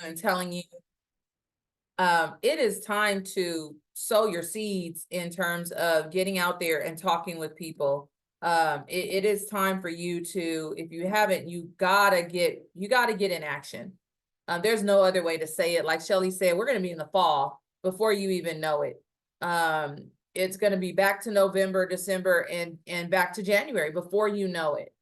and telling you it is time to sow your seeds in terms of getting out there and talking with people. It is time for you to, if you haven't, you gotta get in action. There's no other way to say it. Like Shelly said, we're going to be in the fall before you even know it. It's going to be back to November, December, and back to January before you know it.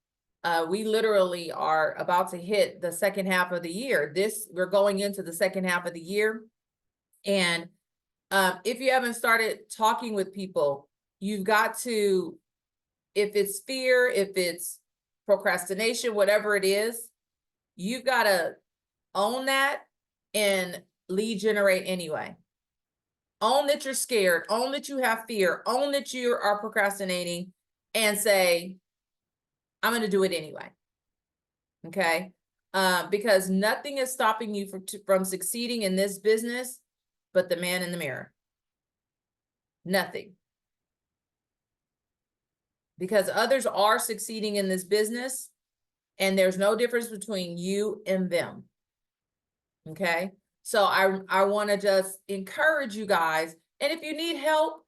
We literally are about to hit the second half of the year. We're going into the second half of the year. And if you haven't started talking with people, you've got to, if it's fear, if it's procrastination, whatever it is, you've got to own that and lead generate anyway. Own that you're scared, own that you have fear, own that you are procrastinating, and say, I'm going to do it anyway. Okay. Because nothing is stopping you from succeeding in this business but the man in the mirror. Nothing. Because others are succeeding in this business, and there's no difference between you and them. Okay. So I want to just encourage you guys. And if you need help,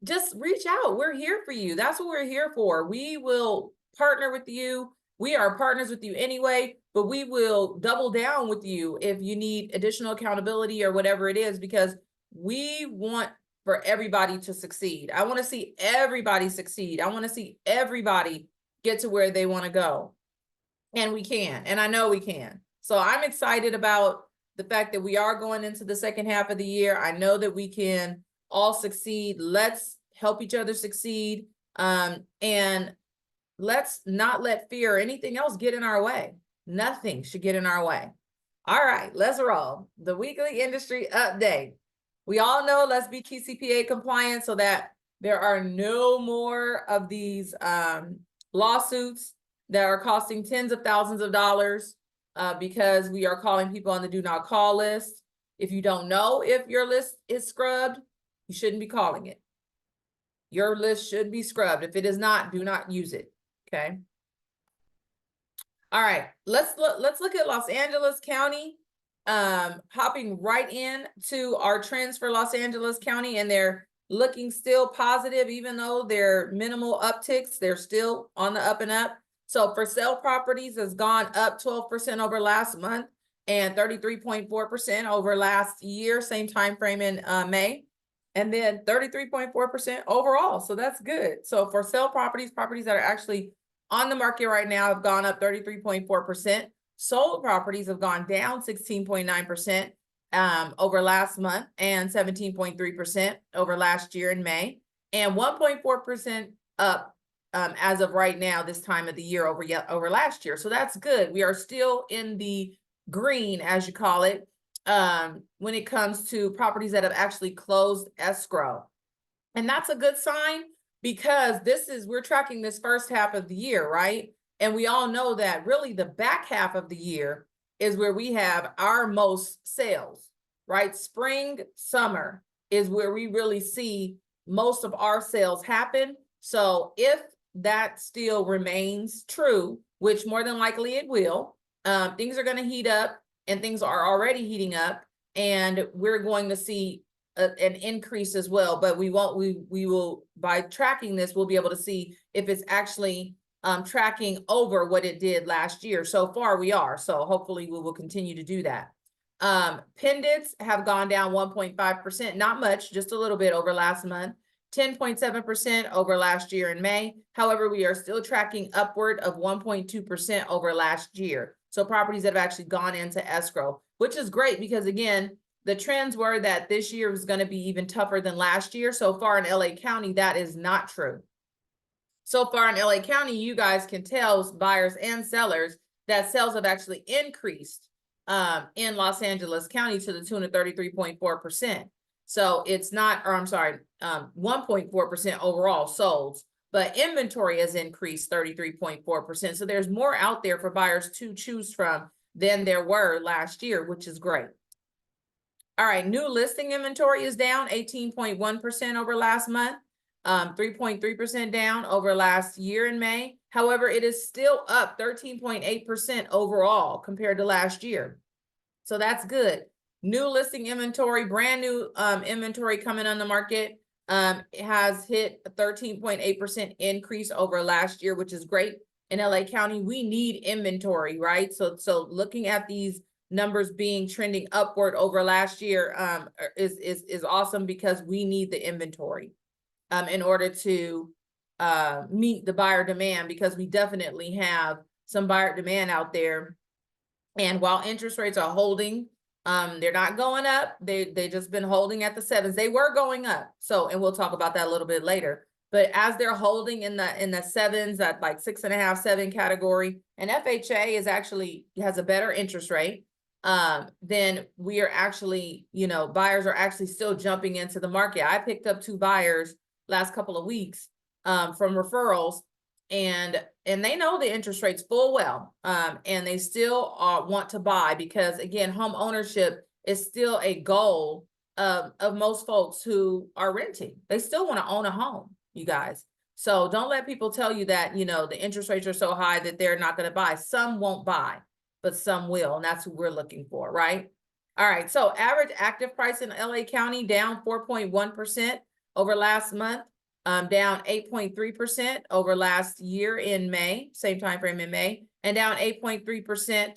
just reach out. We're here for you. That's what we're here for. We will partner with you. We are partners with you anyway, but we will double down with you if you need additional accountability or whatever it is, because we want for everybody to succeed. I want to see everybody succeed. I want to see everybody get to where they want to go. And we can, and I know we can. So I'm excited about the fact that we are going into the second half of the year. I know that we can all succeed. Let's help each other succeed. And let's not let fear or anything else get in our way. Nothing should get in our way. All right, let's roll. The weekly industry update. We all know let's be TCPA compliant so that there are no more of these lawsuits that are costing tens of thousands of dollars because we are calling people on the do not call list. If you don't know if your list is scrubbed, you shouldn't be calling it. Your list should be scrubbed. If it is not, do not use it. Okay. All right. Let's look at Los Angeles County. Hopping right in to our trends for Los Angeles County, and they're looking still positive, even though they're minimal upticks. They're still on the up and up. So for sale properties has gone up 12% over last month and 33.4% over last year, same time frame in May, and then 33.4% overall. So that's good. So for sale properties that are actually on the market right now have gone up 33.4%. Sold properties have gone down 16.9% over last month and 17.3% over last year in May, and 1.4% up as of right now, this time of the year over last year. So that's good. We are still in the green, as you call it, when it comes to properties that have actually closed escrow. And that's a good sign, because we're tracking this first half of the year, right? And we all know that really the back half of the year is where we have our most sales, right? Spring, summer is where we really see most of our sales happen. So if that still remains true, which more than likely it will, things are going to heat up, and things are already heating up, and we're going to see an increase as well. But we will, by tracking this, we'll be able to see if it's actually tracking over what it did last year. So far we are. So hopefully we will continue to do that. Pendants have gone down 1.5%, not much, just a little bit over last month, 10.7% over last year in May. However, we are still tracking upward of 1.2% over last year. So properties that have actually gone into escrow, which is great, because again, the trends were that this year was going to be even tougher than last year. So far in LA County, that is not true. So far in LA County, you guys can tell, buyers and sellers, that sales have actually increased in Los Angeles County to the tune of 33.4%. So it's not, or I'm sorry, 1.4% overall sold, but inventory has increased 33.4%. So there's more out there for buyers to choose from than there were last year, which is great. All right, new listing inventory is down 18.1% over last month, 3.3% down over last year in May. However, it is still up 13.8% overall compared to last year. So that's good. New listing inventory, brand new inventory coming on the market. It has hit a 13.8% increase over last year, which is great. In LA County, we need inventory, right? So looking at these numbers being trending upward over last year is awesome, because we need the inventory in order to meet the buyer demand, because we definitely have some buyer demand out there. And while interest rates are holding, they're not going up. They just been holding at the 7s. They were going up. So, and we'll talk about that a little bit later. But as they're holding in the 7s, at like 6.5, 7 category, and FHA is actually has a better interest rate, then we are actually, buyers are actually still jumping into the market. I picked up 2 buyers last couple of weeks from referrals, and they know the interest rates full well, and they still want to buy, because again, home ownership is still a goal of most folks who are renting. They still want to own a home, you guys. So don't let people tell you that, the interest rates are so high that they're not going to buy. Some won't buy, but some will, and that's who we're looking for, right? All right, so average active price in LA County down 4.1% over last month. Down 8.3% over last year in May, same time frame in May, and down 8.3%,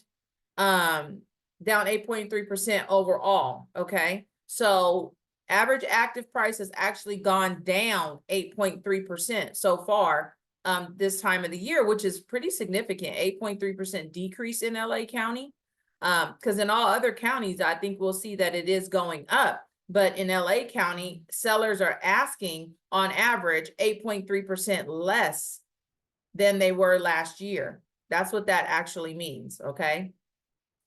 down 8.3% overall. Okay, so average active price has actually gone down 8.3% so far this time of the year, which is pretty significant. 8.3% decrease in LA County, because in all other counties, I think we'll see that it is going up. But in LA County, sellers are asking on average 8.3% less than they were last year. That's what that actually means, okay?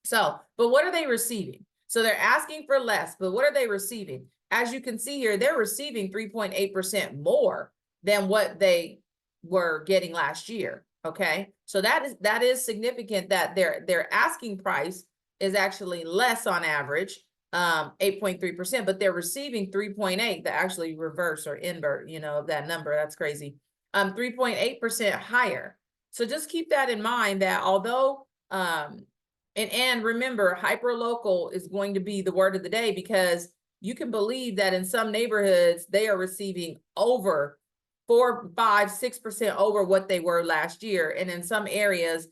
So, but what are they receiving? So they're asking for less, but what are they receiving? As you can see here, they're receiving 3.8% more than what they were getting last year, okay? So that is significant, that their asking price is actually less on average, 8.3%, but they're receiving 3.8, the actually reverse or invert, of that number. That's crazy. 3.8% higher. So just keep that in mind, that although, and remember, hyper-local is going to be the word of the day, because you can believe that in some neighborhoods, they are receiving over 4, 5, 6% over what they were last year. And in some areas,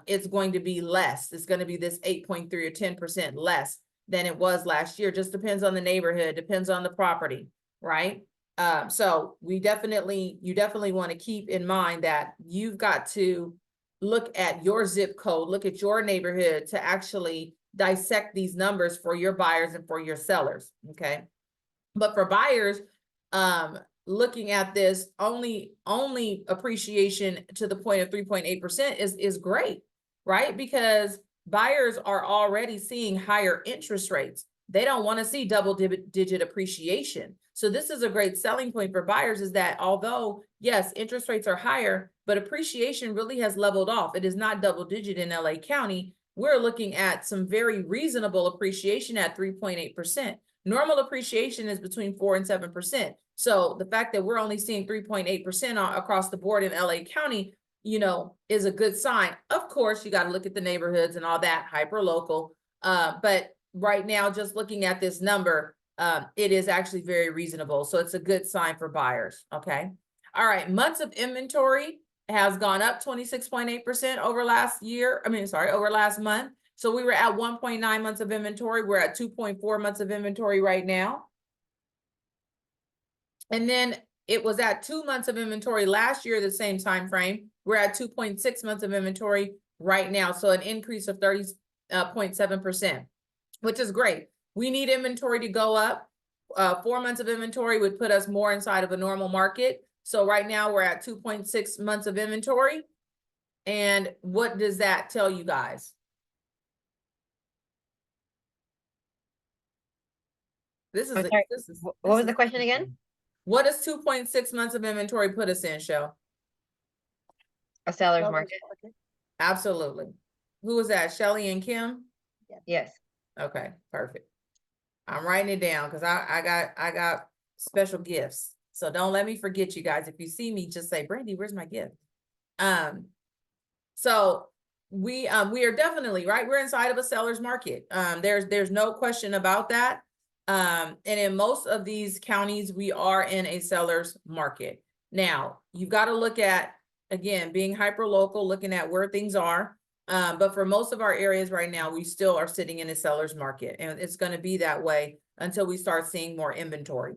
it's going to be less. It's going to be this 8.3 or 10% less than it was last year. Just depends on the neighborhood, depends on the property, right? So you definitely want to keep in mind that you've got to look at your zip code, look at your neighborhood to actually dissect these numbers for your buyers and for your sellers, okay? But for buyers, looking at this, only appreciation to the point of 3.8% is great, right? Because buyers are already seeing higher interest rates. They don't want to see double-digit appreciation. So this is a great selling point for buyers, is that although, yes, interest rates are higher, but appreciation really has leveled off. It is not double-digit in LA County. We're looking at some very reasonable appreciation at 3.8%. Normal appreciation is between 4 and 7%. So the fact that we're only seeing 3.8% across the board in LA County, is a good sign. Of course, you got to look at the neighborhoods and all that, hyper local. But right now, just looking at this number, it is actually very reasonable. So it's a good sign for buyers. Okay. All right. Months of inventory has gone up 26.8% over last year. Over last month. So we were at 1.9 months of inventory. We're at 2.4 months of inventory right now. And then it was at 2 months of inventory last year, the same time frame. We're at 2.6 months of inventory right now. So an increase of 30.7%, which is great. We need inventory to go up. 4 months of inventory would put us more inside of a normal market. So right now we're at 2.6 months of inventory. And what does that tell you guys? What was the question again? What does 2.6 months of inventory put us in, Shell? A seller's market. Absolutely. Who was that? Shelly and Kim? Yes. Okay, perfect. I'm writing it down because I got special gifts. So don't let me forget, you guys. If you see me, just say, Brandy, where's my gift? So we are definitely right. We're inside of a seller's market. There's no question about that. And in most of these counties, we are in a seller's market. Now, you've got to look at, again, being hyper local, looking at where things are. But for most of our areas right now, we still are sitting in a seller's market, and it's going to be that way until we start seeing more inventory.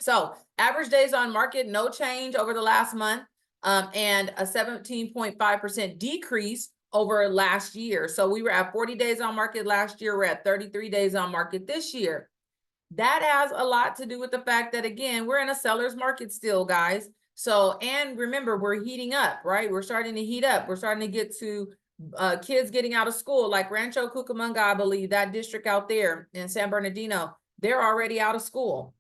So average days on market, no change over the last month, and a 17.5% decrease over last year. So we were at 40 days on market last year. We're at 33 days on market this year. That has a lot to do with the fact that, again, we're in a seller's market still, guys. So, and remember, we're heating up, right? We're starting to heat up. We're starting to get to kids getting out of school, like Rancho Cucamonga, I believe, that district out there in San Bernardino, they're already out of school.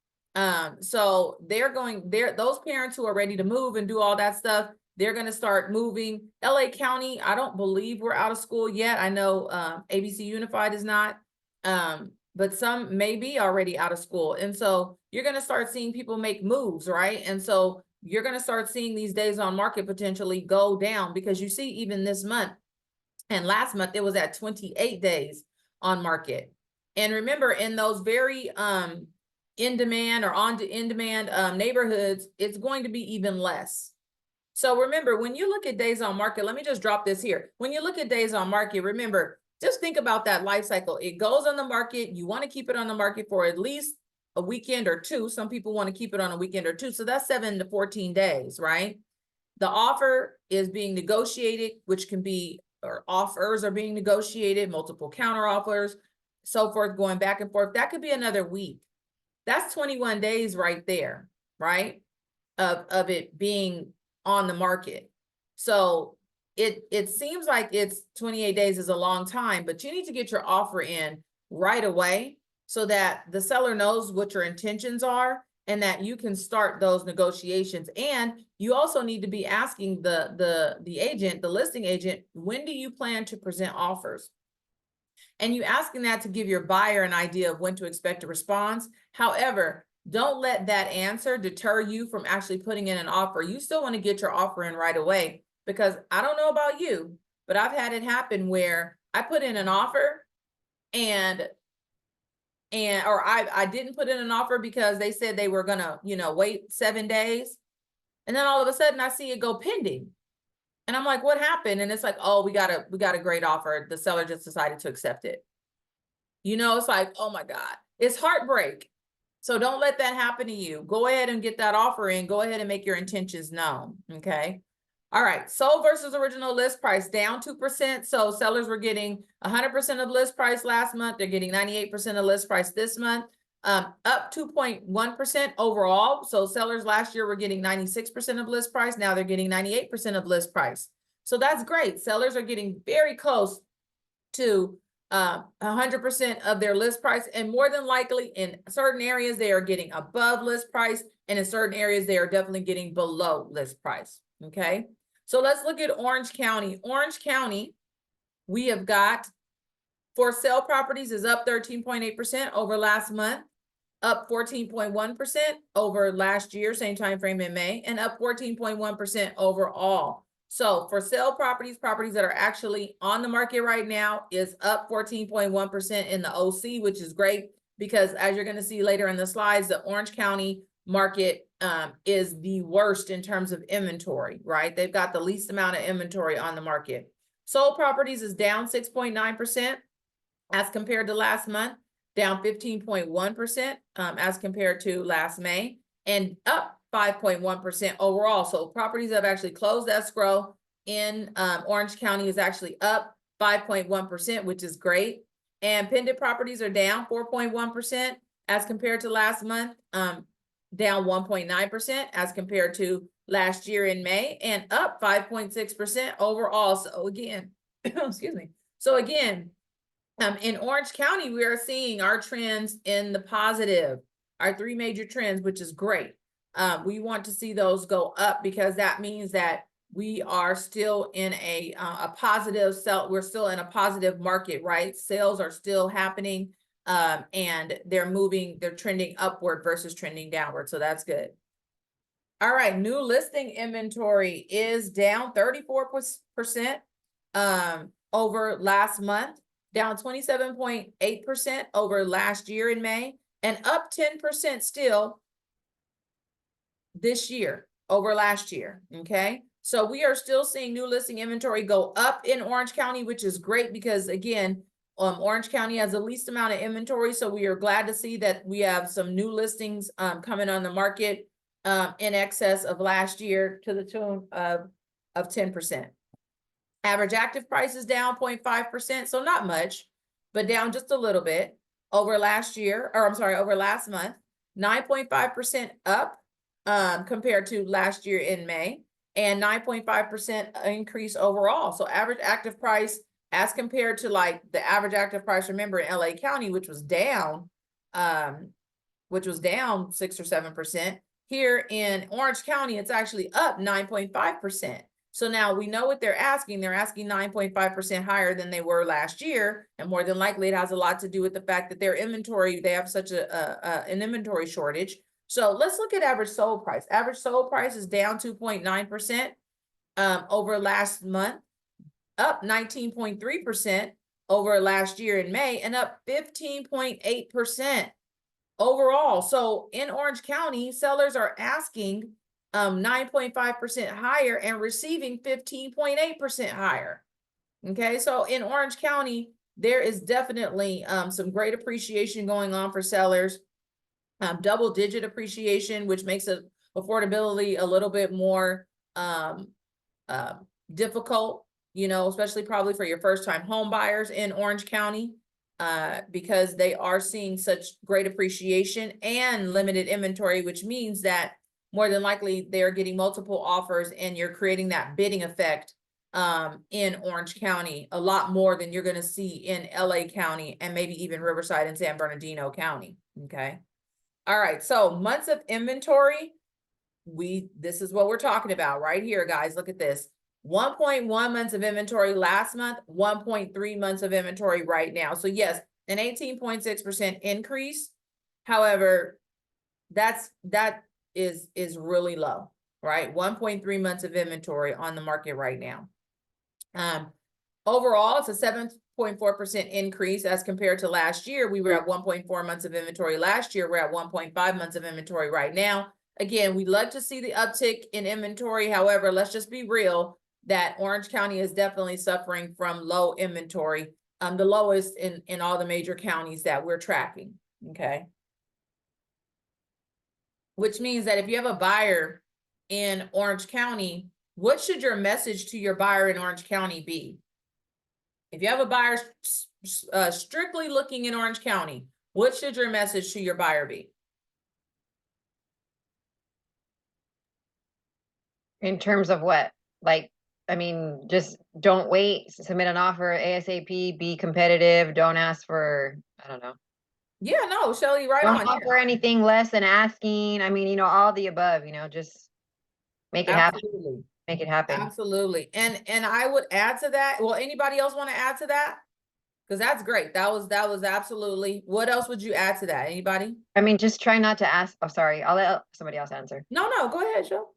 So those parents who are ready to move and do all that stuff, they're going to start moving. LA County, I don't believe we're out of school yet. I know ABC Unified is not, but some may be already out of school. And so you're going to start seeing people make moves, right? And so you're going to start seeing these days on market potentially go down, because you see even this month and last month, it was at 28 days on market. And remember, in those very in demand or in demand neighborhoods, it's going to be even less. So remember, when you look at days on market, let me just drop this here. When you look at days on market, remember, just think about that life cycle. It goes on the market. You want to keep it on the market for at least a weekend or two. Some people want to keep it on a weekend or two. So that's 7 to 14 days, right? The offer is being negotiated, which can be, or offers are being negotiated, multiple counter offers, so forth, going back and forth. That could be another week. That's 21 days right there, right? Of it being on the market. So it seems like it's 28 days is a long time, but you need to get your offer in right away so that the seller knows what your intentions are and that you can start those negotiations. And you also need to be asking the agent, the listing agent, when do you plan to present offers? And you asking that to give your buyer an idea of when to expect a response. However, don't let that answer deter you from actually putting in an offer. You still want to get your offer in right away, because I don't know about you, but I've had it happen where I put in an offer or I didn't put in an offer because they said they were gonna, wait 7 days. And then all of a sudden I see it go pending. And I'm like, what happened? And it's like, oh, we got a great offer. The seller just decided to accept it. It's like, oh my God, it's heartbreak. So don't let that happen to you. Go ahead and get that offer in. Go ahead and make your intentions known. Okay. All right. Sold versus original list price down 2%. So sellers were getting 100% of list price last month. They're getting 98% of list price this month. Up 2.1% overall. So sellers last year were getting 96% of list price. Now they're getting 98% of list price. So that's great. Sellers are getting very close to 100% of their list price. And more than likely in certain areas, they are getting above list price. And in certain areas, they are definitely getting below list price. Okay. So let's look at Orange County. Orange County, we have got for sale properties is up 13.8% over last month, up 14.1% over last year, same time frame in May, and up 14.1% overall. So for sale properties that are actually on the market right now is up 14.1% in the OC, which is great, because as you're going to see later in the slides, the Orange County market is the worst in terms of inventory, right? They've got the least amount of inventory on the market. Sold properties is down 6.9% as compared to last month, down 15.1% as compared to last May, and up 5.1% overall. So properties that have actually closed escrow in Orange County is actually up 5.1%, which is great. And pending properties are down 4.1% as compared to last month, down 1.9% as compared to last year in May, and up 5.6% overall. So again, excuse me. So again, in Orange County, we are seeing our trends in the positive, our 3 major trends, which is great. We want to see those go up, because that means that we are still in a positive we're still in a positive market, right? Sales are still happening, and they're trending upward versus trending downward. So that's good. All right. New listing inventory is down 34%. over last month, down 27.8% over last year in May, and up 10% still this year over last year. Okay. So we are still seeing new listing inventory go up in Orange County, which is great because again, Orange County has the least amount of inventory. So we are glad to see that we have some new listings coming on the market in excess of last year to the tune of 10%. Average active price is down 0.5%, so not much, but down just a little bit over last year, or I'm sorry, over last month, 9.5% up compared to last year in May, and 9.5% increase overall. So average active price as compared to like the average active price, remember in LA County, which was down 6 or 7%. Here in Orange County, it's actually up 9.5%. So now we know what they're asking. They're asking 9.5% higher than they were last year. And more than likely, it has a lot to do with the fact that their inventory, they have such an inventory shortage. So let's look at average sold price. Average sold price is down 2.9% over last month, up 19.3% over last year in May, and up 15.8% overall. So in Orange County, sellers are asking 9.5% higher and receiving 15.8% higher. Okay, so in Orange County, there is definitely some great appreciation going on for sellers, double-digit appreciation, which makes it affordability a little bit more difficult, you know, especially probably for your first-time home buyers in Orange County, because they are seeing such great appreciation and limited inventory, which means that more than likely they're getting multiple offers and you're creating that bidding effect in Orange County a lot more than you're going to see in LA County and maybe even Riverside and San Bernardino County. Okay. All right. So months of inventory, this is what we're talking about right here, guys. Look at this. 1.1 months of inventory last month, 1.3 months of inventory right now. So yes, an 18.6% increase. However, that is really low, right? 1.3 months of inventory on the market right now. Overall, it's a 7.4% increase as compared to last year. We were at 1.4 months of inventory last year. We're at 1.5 months of inventory right now. Again, we'd love to see the uptick in inventory. However, let's just be real that Orange County is definitely suffering from low inventory, the lowest in all the major counties that we're tracking, okay? Which means that if you have a buyer in Orange County, what should your message to your buyer in Orange County be? If you have a buyer strictly looking in Orange County, what should your message to your buyer be? In terms of what? Like, I mean, just don't wait, submit an offer ASAP, be competitive, don't ask for, I don't know. Yeah, no, Shelly, right Don't on. offer anything less than asking. I mean, you know, all the above, you know, just make it happen. Absolutely. Make it happen. Absolutely. And I would add to that. Well, anybody else want to add to that? Because that's great. That was absolutely. What else would you add to that? Anybody? I mean, just try not to ask. Oh, sorry. I'll let somebody else answer. No, go ahead, Shel.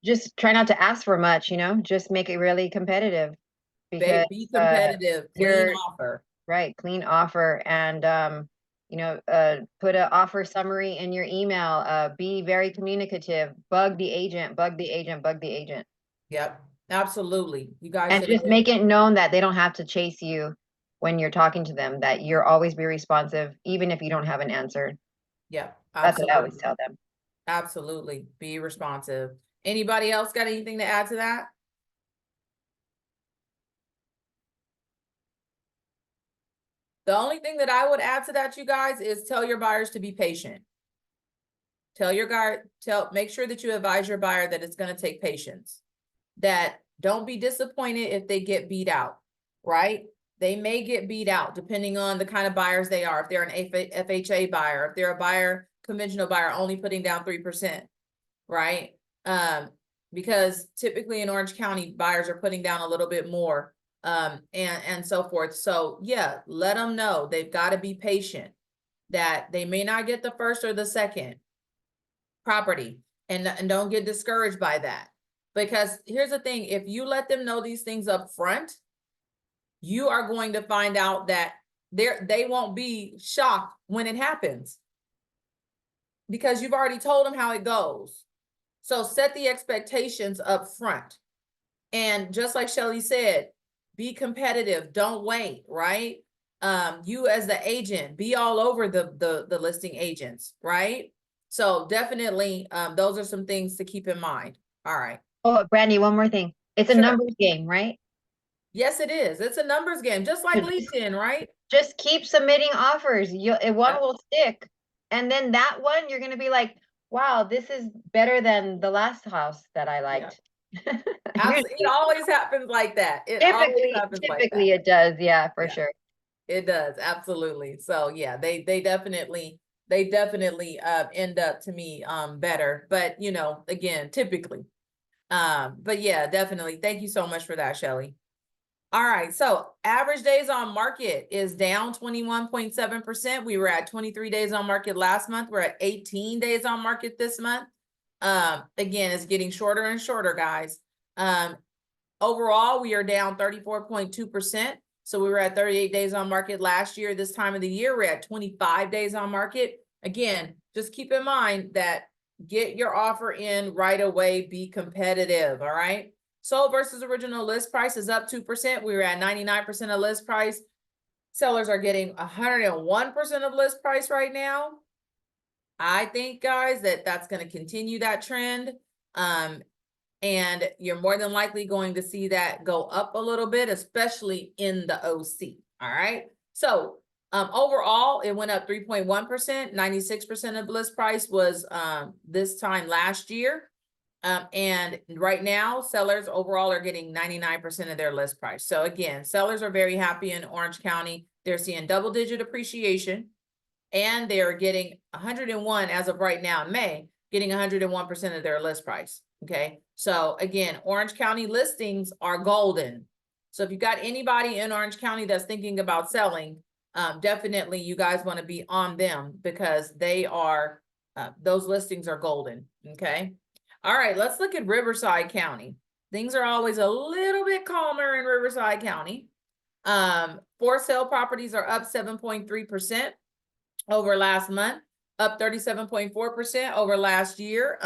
Just try not to ask for much, you know, just make it really competitive. Because be competitive, clean offer. Right, clean offer. And you know, put an offer summary in your email. Be very communicative. Bug the agent, bug the agent, bug the agent. Yep, absolutely. You guys and just make it known that they don't have to chase you when you're talking to them, that you're always be responsive, even if you don't have an answer. Yep, that's what I always tell them. Absolutely, be responsive. Anybody else got anything to add to that? The only thing that I would add to that, you guys, is tell your buyers to be patient. Make sure that you advise your buyer that it's going to take patience. That don't be disappointed if they get beat out, right? They may get beat out depending on the kind of buyers they are. If they're an FHA buyer, if they're a buyer, conventional buyer, only putting down 3%, right? Because typically in Orange County, buyers are putting down a little bit more. And so forth. So yeah, let them know they've got to be patient, that they may not get the first or the second property, and don't get discouraged by that. Because here's the thing, if you let them know these things up front, you are going to find out that they won't be shocked when it happens, because you've already told them how it goes. So set the expectations up front. And just like Shelly said, be competitive, don't wait, right? You as the agent, be all over the listing agents, right? So definitely, those are some things to keep in mind. All right. Oh, Brandy, one more thing. It's a Sure. numbers game, right? Yes, it is. It's a numbers game, just like So LinkedIn, right? just keep submitting offers. One Yep. will stick. And then that one, you're gonna be like, wow, this is better than the last house that I Yeah. liked. Absolutely. It Usually, always happens like that. It always happens like that. typically it does, yeah, for Yeah. sure. It does, absolutely. So yeah, they definitely end up to me better. But you know, again, typically. But yeah, definitely. Thank you so much for that, Shelly. All right, so average days on market is down 21.7%. We were at 23 days on market last month. We're at 18 days on market this month. Again, it's getting shorter and shorter, guys. Overall, we are down 34.2%. So we were at 38 days on market last year. This time of the year, we're at 25 days on market. Again, just keep in mind that get your offer in right away, be competitive, all right? Sold versus original list price is up 2%. We were at 99% of list price. Sellers are getting 101% of list price right now. I think, guys, that's going to continue that trend. And you're more than likely going to see that go up a little bit, especially in the OC. All right. So overall, it went up 3.1%. 96% of list price was this time last year. And right now, sellers overall are getting 99% of their list price. So again, sellers are very happy in Orange County. They're seeing double-digit appreciation, and they're getting 101 as of right now in May, getting 101% of their list price. Okay. So again, Orange County listings are golden. So if you've got anybody in Orange County that's thinking about selling, definitely you guys want to be on them, because they are, those listings are golden. Okay. All right, let's look at Riverside County. Things are always a little bit calmer in Riverside County. For sale properties are up 7.3% over last month, up 37.4% over last year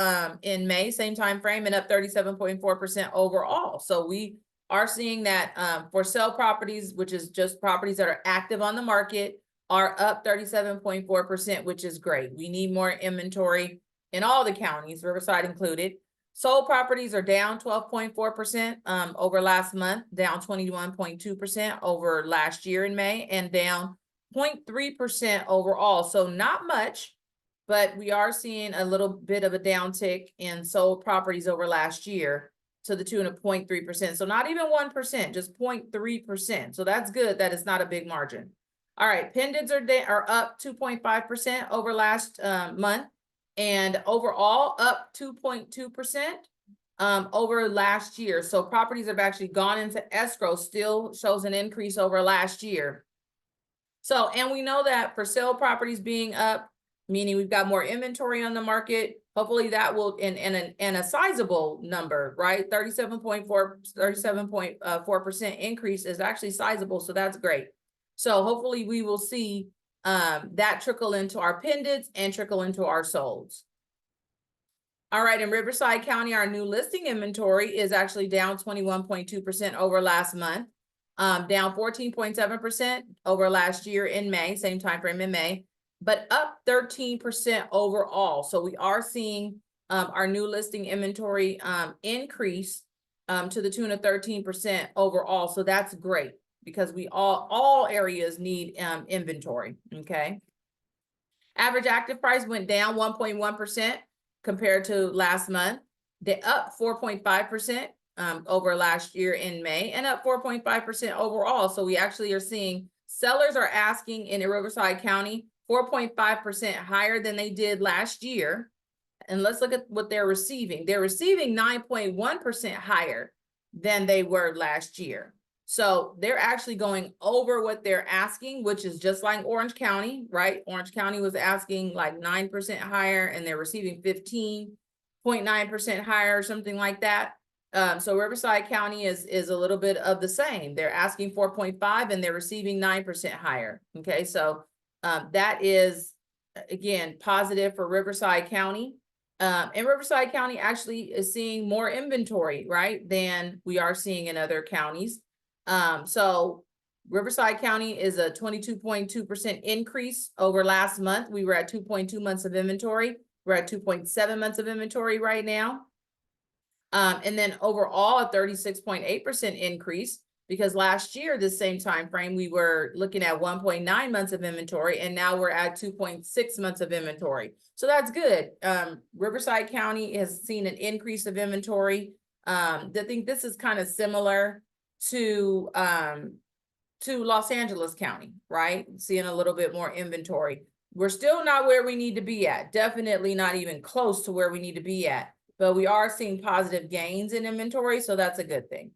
in May, same time frame, and up 37.4% overall. So we are seeing that for sale properties, which is just properties that are active on the market, are up 37.4%, which is great. We need more inventory in all the counties, Riverside included. Sold properties are down 12.4% over last month, down 21.2% over last year in May, and down 0.3% overall. So not much, but we are seeing a little bit of a downtick in sold properties over last year to the tune of 0.3%. So not even 1%, just 0.3%. So that's good that it's not a big margin. All right, pendants are up 2.5% over last month, and overall up 2.2% over last year. So properties have actually gone into escrow, still shows an increase over last year. So, and we know that for sale properties being up, meaning we've got more inventory on the market, hopefully that will, and a sizable number, right? 37.4% increase is actually sizable. So that's great. So hopefully we will see that trickle into our pendants and trickle into our solds. All right, in Riverside County, our new listing inventory is actually down 21.2% over last month, down 14.7% over last year in May, same time frame in May, but up 13% overall. So we are seeing our new listing inventory increase to the tune of 13% overall. So that's great, because we all areas need inventory. Okay. Average active price went down 1.1% compared to last month. They're up 4.5% over last year in May, and up 4.5% overall. So we actually are seeing sellers are asking in Riverside County 4.5% higher than they did last year. And let's look at what they're receiving. They're receiving 9.1% higher than they were last year. So they're actually going over what they're asking, which is just like Orange County, right? Orange County was asking like 9% higher, and they're receiving 15.9% higher or something like that. So Riverside County is a little bit of the same. They're asking 4.5 and they're receiving 9% higher. Okay, so that is again positive for Riverside County. And Riverside County actually is seeing more inventory, right, than we are seeing in other counties. So Riverside County is a 22.2% increase over last month. We were at 2.2 months of inventory. We're at 2.7 months of inventory right now. And then overall, a 36.8% increase, because last year, the same time frame, we were looking at 1.9 months of inventory, and now we're at 2.6 months of inventory. So that's good. Riverside County has seen an increase of inventory. I think this is kind of similar to Los Angeles County, right? Seeing a little bit more inventory. We're still not where we need to be at. Definitely not even close to where we need to be at. But we are seeing positive gains in inventory, so that's a good thing.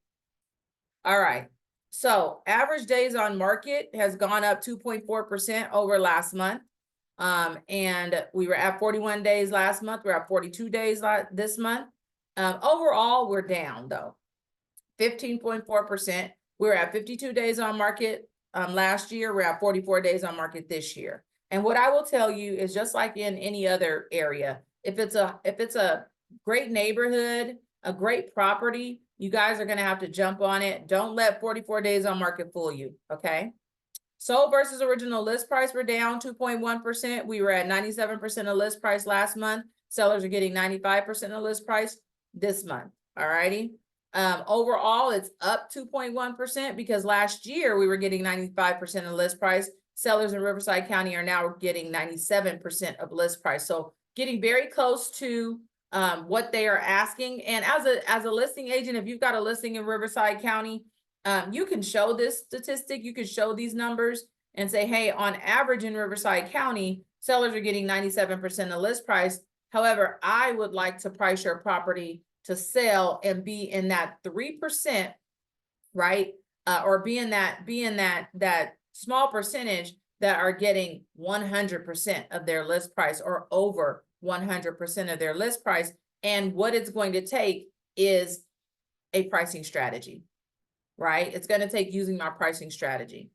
All right, so average days on market has gone up 2.4% over last month. And we were at 41 days last month. We're at 42 days this month. Overall, we're down though, 15.4%. We were at 52 days on market last year. We're at 44 days on market this year. And what I will tell you is, just like in any other area, if it's a great neighborhood, a great property, you guys are going to have to jump on it. Don't let 44 days on market fool you. Okay. Sold versus original list price, we're down 2.1%. We were at 97% of list price last month. Sellers are getting 95% of list price this month. All righty. Overall, it's up 2.1% because last year we were getting 95% of list price. Sellers in Riverside County are now getting 97% of list price. So getting very close to what they are asking. And as a listing agent, if you've got a listing in Riverside County, you can show this statistic, you can show these numbers and say, hey, on average in Riverside County, sellers are getting 97% of list price. However, I would like to price your property to sell and be in that 3%, right? Or be in that small percentage that are getting 100% of their list price or over 100% of their list price. And what it's going to take is a pricing strategy, right? It's going to take using my pricing strategy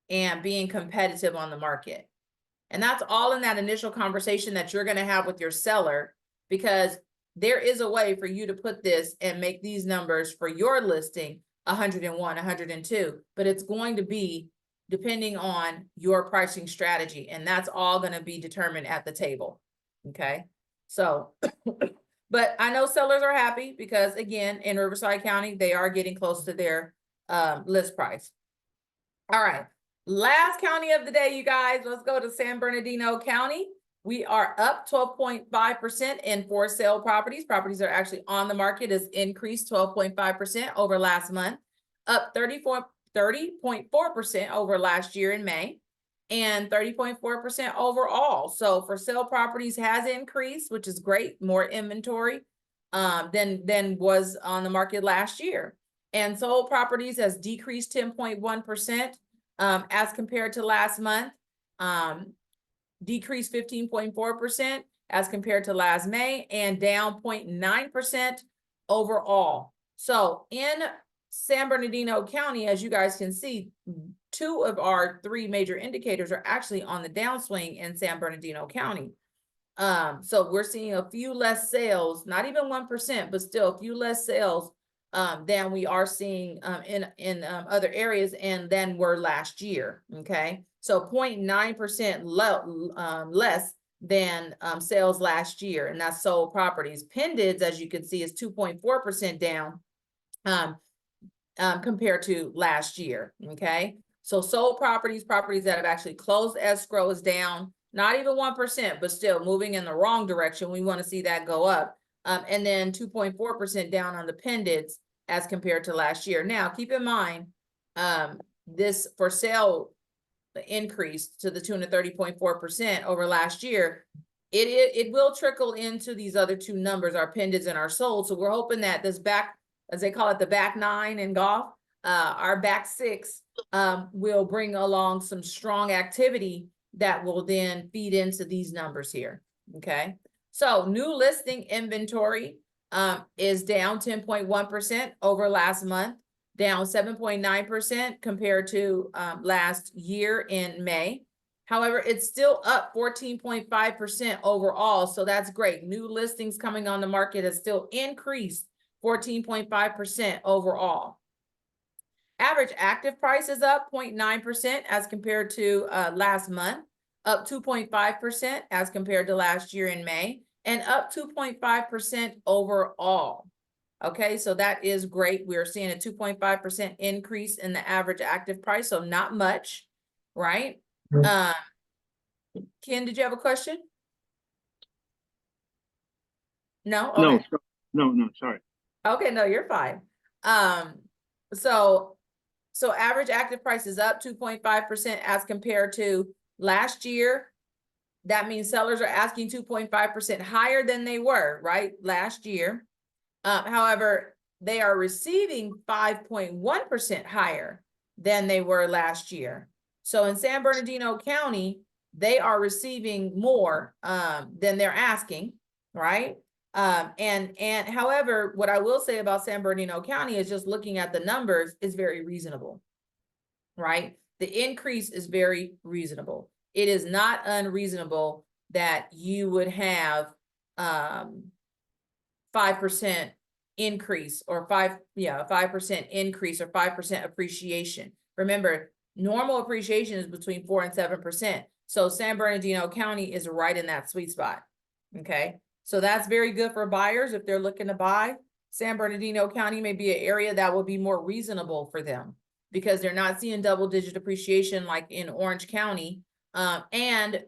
and being competitive on the market. And that's all in that initial conversation that you're going to have with your seller, because there is a way for you to put this and make these numbers for your listing 101, 102, but it's going to be depending on your pricing strategy. And that's all going to be determined at the table. Okay. So, but I know sellers are happy because, again, in Riverside County, they are getting close to their list price. All right. Last county of the day, you guys, let's go to San Bernardino County. We are up 12.5% in for sale properties. Properties are actually on the market has increased 12.5% over last month, up 30.4% over last year in May, and 30.4% overall. So for sale properties has increased, which is great, more inventory than was on the market last year. And sold properties has decreased 10.1% as compared to last month. Decreased 15.4% as compared to last May, and down 0.9% overall. So in San Bernardino County, as you guys can see, 2 of our 3 major indicators are actually on the downswing in San Bernardino County. So we're seeing a few less sales, not even 1%, but still a few less sales than we are seeing in other areas and than were last year. Okay. So 0.9% less than sales last year, and that's sold properties. Pendeds, as you can see, is 2.4% down compared to last year. Okay, so sold properties that have actually closed escrow is down, not even 1%, but still moving in the wrong direction. We want to see that go up. And then 2.4% down on the pendeds as compared to last year. Now, keep in mind, this for sale increase to the tune of 30.4% over last year, it will trickle into these other 2 numbers, our pendeds and our sold. So we're hoping that this back, as they call it, the back 9 in golf, our back 6 will bring along some strong activity that will then feed into these numbers here. Okay, so new listing inventory is down 10.1% over last month, down 7.9% compared to last year in May. However, it's still up 14.5% overall, so that's great. New listings coming on the market has still increased 14.5% overall. Average active price is up 0.9% as compared to last month, up 2.5% as compared to last year in May, and up 2.5% overall. Okay, so that is great. We're seeing a 2.5% increase in the average active price, so not much, right? Ken, did you have a question? No? Okay. No, sorry. Okay, no, you're fine. So average active price is up 2.5% as compared to last year. That means sellers are asking 2.5% higher than they were, right, last year. However, they are receiving 5.1% higher than they were last year. So in San Bernardino County, they are receiving more than they're asking, right? And however, what I will say about San Bernardino County is just looking at the numbers is very reasonable, right? The increase is very reasonable. It is not unreasonable that you would have 5% increase or 5% increase or 5% appreciation. Remember, normal appreciation is between 4 and 7%. So San Bernardino County is right in that sweet spot. Okay, so that's very good for buyers if they're looking to buy. San Bernardino County may be an area that will be more reasonable for them because they're not seeing double-digit appreciation like in Orange County, and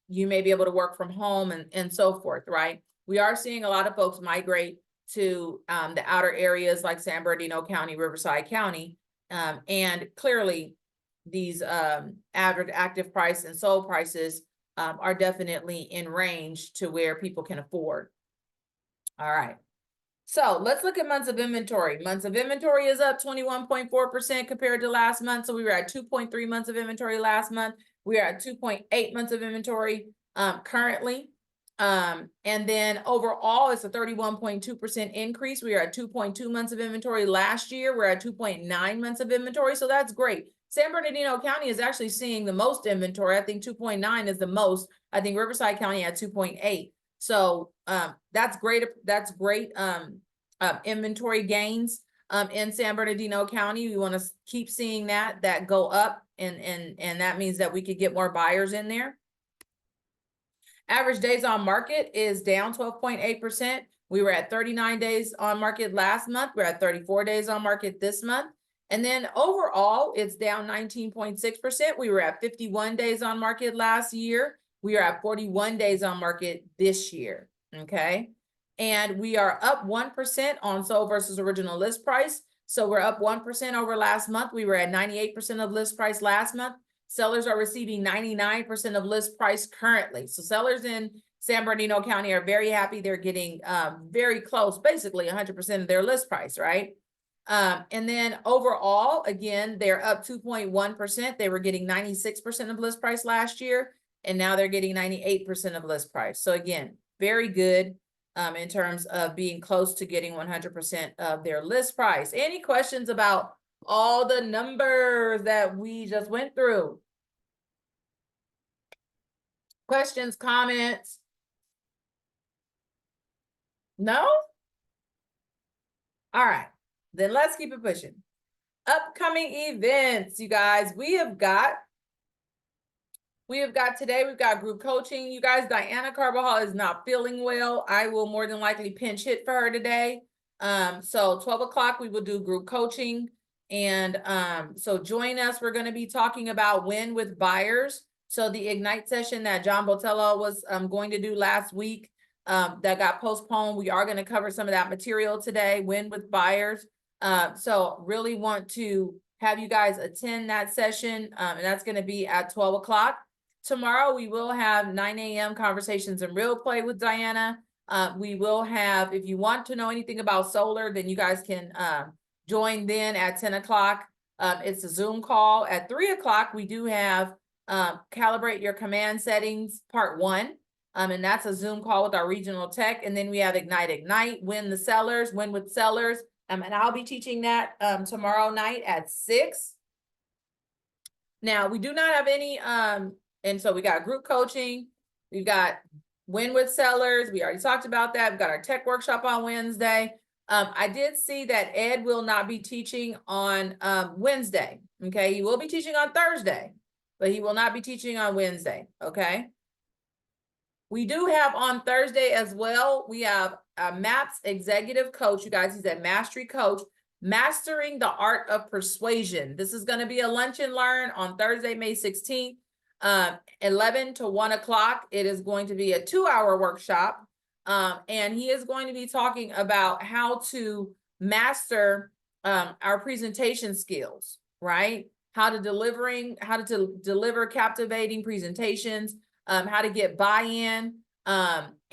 you may be able to work from home and so forth, right? We are seeing a lot of folks migrate to the outer areas like San Bernardino County, Riverside County, and clearly these average active price and sold prices are definitely in range to where people can afford. All right. So let's look at months of inventory. Months of inventory is up 21.4% compared to last month. So we were at 2.3 months of inventory last month. We are at 2.8 months of inventory currently. And then overall, it's a 31.2% increase. We are at 2.2 months of inventory last year. We're at 2.9 months of inventory. So that's great. San Bernardino County is actually seeing the most inventory. I think 2.9 is the most. I think Riverside County at 2.8. So that's great. That's great inventory gains in San Bernardino County. We want to keep seeing that go up, and that means that we could get more buyers in there. Average days on market is down 12.8%. We were at 39 days on market last month. We're at 34 days on market this month. And then overall, it's down 19.6%. We were at 51 days on market last year. We are at 41 days on market this year, okay? And we are up 1% on sold versus original list price. So we're up 1% over last month. We were at 98% of list price last month. Sellers are receiving 99% of list price currently. So sellers in San Bernardino County are very happy. They're getting very close, basically 100% of their list price, right? And then overall, again, they're up 2.1%. They were getting 96% of list price last year, and now they're getting 98% of list price. So again, very good in terms of being close to getting 100% of their list price. Any questions about all the numbers that we just went through? Questions, comments? No? All right, then let's keep it pushing. Upcoming events, you guys. We have got today, we've got group coaching. You guys, Diana Carbajal is not feeling well. I will more than likely pinch hit for her today. So 12 o'clock, we will do group coaching. And so join us. We're going to be talking about win with buyers. So the Ignite session that John Botello was going to do last week that got postponed, we are going to cover some of that material today, win with buyers. So really want to have you guys attend that session. And that's going to be at 12 o'clock. Tomorrow, we will have 9 a.m. conversations and real play with Diana. We will have, if you want to know anything about solar, then you guys can join then at 10 o'clock. It's a Zoom call. At 3 o'clock, we do have Calibrate Your Command Settings Part 1. And that's a Zoom call with our regional tech. And then we have Ignite, win with sellers. And I'll be teaching that tomorrow night at 6. Now we do not have any, and so we got group coaching, we've got win with sellers. We already talked about that. We've got our tech workshop on Wednesday. I did see that Ed will not be teaching on Wednesday. Okay, he will be teaching on Thursday, but he will not be teaching on Wednesday. Okay. We do have on Thursday as well, we have a MAPS executive coach, you guys, he's a mastery coach, mastering the art of persuasion. This is going to be a lunch and learn on Thursday, May 16th, 11 to 1 o'clock. It is going to be a 2-hour workshop. And he is going to be talking about how to master our presentation skills, right? How to deliver captivating presentations, how to get buy-in.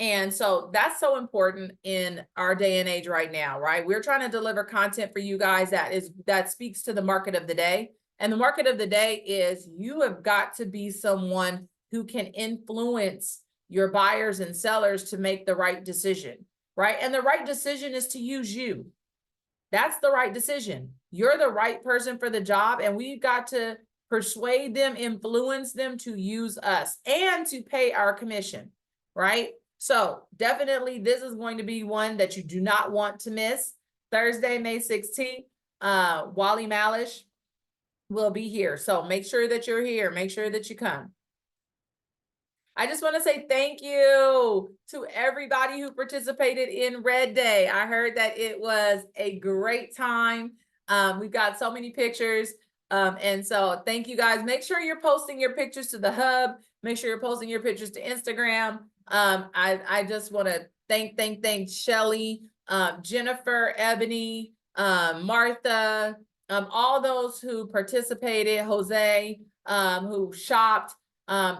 And so that's so important in our day and age right now, right? We're trying to deliver content for you guys that speaks to the market of the day. And the market of the day is you have got to be someone who can influence your buyers and sellers to make the right decision, right? And the right decision is to use you. That's the right decision. You're the right person for the job, and we've got to persuade them, influence them to use us and to pay our commission, right? So definitely this is going to be one that you do not want to miss. Thursday, May 16th, Wally Malish will be here. So make sure that you're here. Make sure that you come. I just want to say thank you to everybody who participated in Red Day. I heard that it was a great time. We've got so many pictures. And so thank you guys. Make sure you're posting your pictures to the hub. Make sure you're posting your pictures to Instagram. I just want to thank Shelly, Jennifer, Ebony, Martha, all those who participated, Jose, who shopped,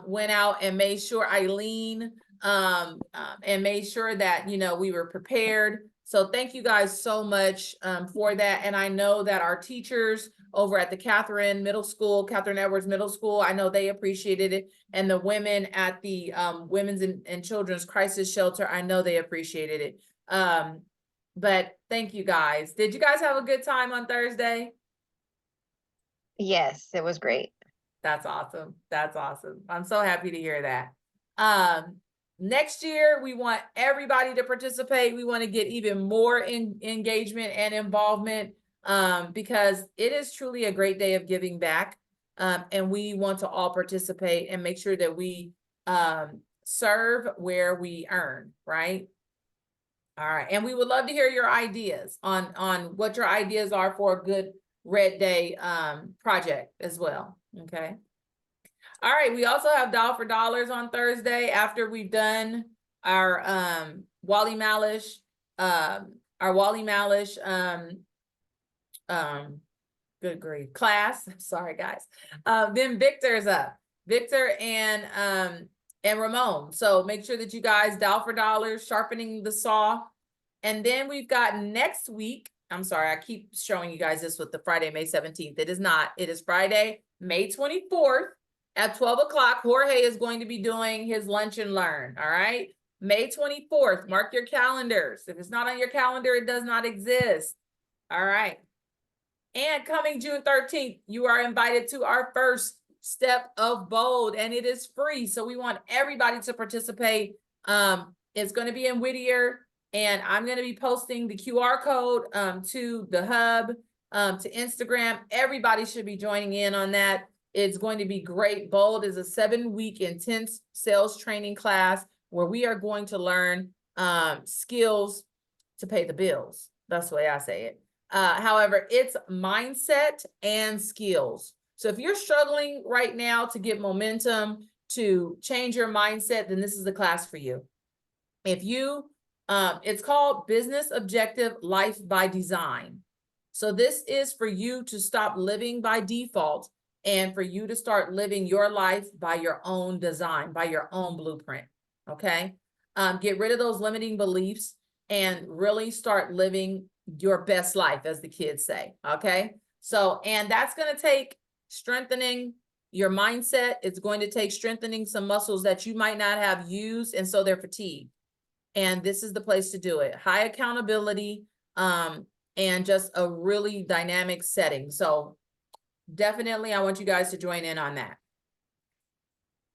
went out and made sure, Eileen, and made sure that, we were prepared. So thank you guys so much for that. And I know that our teachers over at the Catherine Edwards Middle School, I know they appreciated it. And the women at the Women's and Children's Crisis Shelter, I know they appreciated it. But thank you guys. Did you guys have a good time on Thursday? Yes, it was great. That's awesome. That's awesome. I'm so happy to hear that. Next year, we want everybody to participate. We want to get even more engagement and involvement because it is truly a great day of giving back. And we want to all participate and make sure that we serve where we earn, right? All right. And we would love to hear your ideas on what your ideas are for a good Red Day project as well. Okay. All right. We also have Doll for Dollars on Thursday after we've done our Wally Malish, good grief, class. Sorry, guys. Then Victor's up. Victor and Ramon. So make sure that you guys Doll for Dollars, sharpening the saw. And then we've got next week. I'm sorry, I keep showing you guys this with the Friday, May 17th. It is not. It is Friday, May 24th at 12 o'clock. Jorge is going to be doing his lunch and learn. All right. May 24th. Mark your calendars. If it's not on your calendar, it does not exist. All right. And coming June 13th, you are invited to our first step of Bold, and it is free. So we want everybody to participate. It's going to be in Whittier. And I'm going to be posting the QR code to the hub, to Instagram. Everybody should be joining in on that. It's going to be great. Bold is a 7-week intense sales training class where we are going to learn skills to pay the bills. That's the way I say it. However, it's mindset and skills. So if you're struggling right now to get momentum, to change your mindset, then this is the class for you. If you it's called Business Objective Life by Design. So this is for you to stop living by default and for you to start living your life by your own design, by your own blueprint. Okay. Get rid of those limiting beliefs and really start living your best life, as the kids say. Okay. So, and that's going to take strengthening your mindset. It's going to take strengthening some muscles that you might not have used, and so they're fatigued. And this is the place to do it. High accountability, and just a really dynamic setting. So definitely, I want you guys to join in on that.